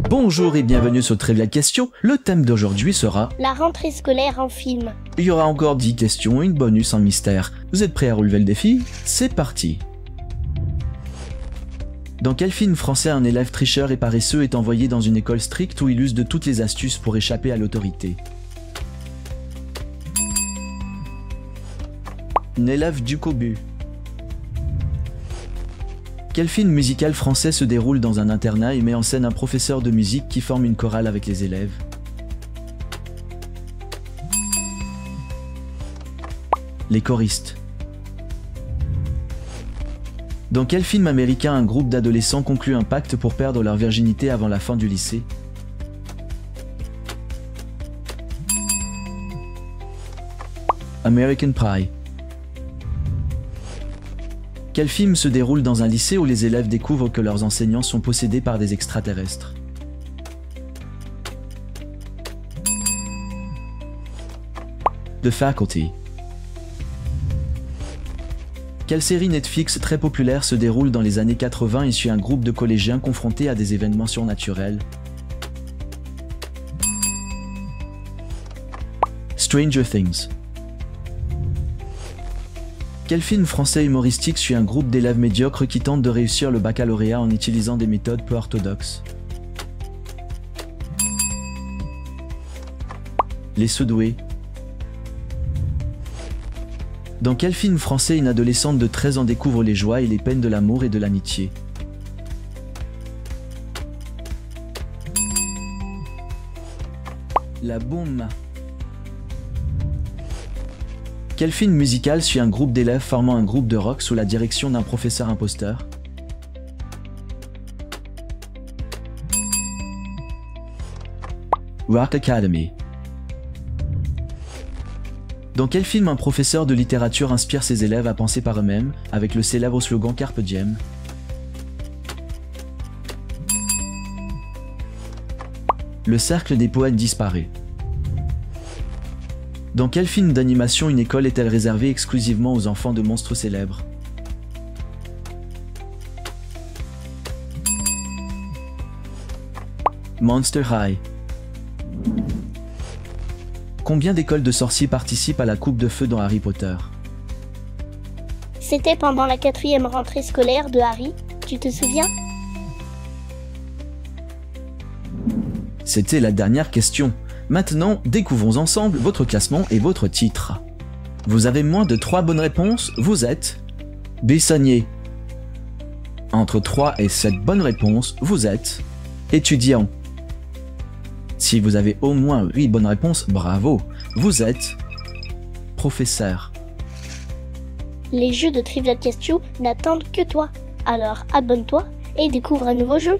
Bonjour et bienvenue sur Trivial Question. Le thème d'aujourd'hui sera la rentrée scolaire en film. il y aura encore 10 questions et une bonus en mystère. Vous êtes prêts à relever le défi? C'est parti. Dans quel film français un élève tricheur et paresseux est envoyé dans une école stricte où il use de toutes les astuces pour échapper à l'autorité? Un élève du Cobu. Quel film musical français se déroule dans un internat et met en scène un professeur de musique qui forme une chorale avec les élèves? Les choristes. Dans quel film américain un groupe d'adolescents conclut un pacte pour perdre leur virginité avant la fin du lycée? American Pie. Quel film se déroule dans un lycée où les élèves découvrent que leurs enseignants sont possédés par des extraterrestres? The Faculty. Quelle série Netflix très populaire se déroule dans les années 80 et suit un groupe de collégiens confrontés à des événements surnaturels? Stranger Things. Quel film français humoristique suit un groupe d'élèves médiocres qui tentent de réussir le baccalauréat en utilisant des méthodes peu orthodoxes? Les Sudoués. Dans quel film français une adolescente de 13 ans découvre les joies et les peines de l'amour et de l'amitié? La Boum. Quel film musical suit un groupe d'élèves formant un groupe de rock sous la direction d'un professeur imposteur? Rock Academy. Dans quel film un professeur de littérature inspire ses élèves à penser par eux-mêmes avec le célèbre slogan Carpe Diem? Le cercle des poètes disparaît. Dans quel film d'animation une école est-elle réservée exclusivement aux enfants de monstres célèbres? Monster High. Combien d'écoles de sorciers participent à la coupe de feu dans Harry Potter? C'était pendant la 4e rentrée scolaire de Harry, tu te souviens? C'était la dernière question. Maintenant, découvrons ensemble votre classement et votre titre. Vous avez moins de 3 bonnes réponses, vous êtes Bissonnier. Entre 3 et 7 bonnes réponses, vous êtes étudiant. Si vous avez au moins 8 bonnes réponses, bravo, vous êtes professeur. Les jeux de Trivial Question n'attendent que toi. Alors abonne-toi et découvre un nouveau jeu.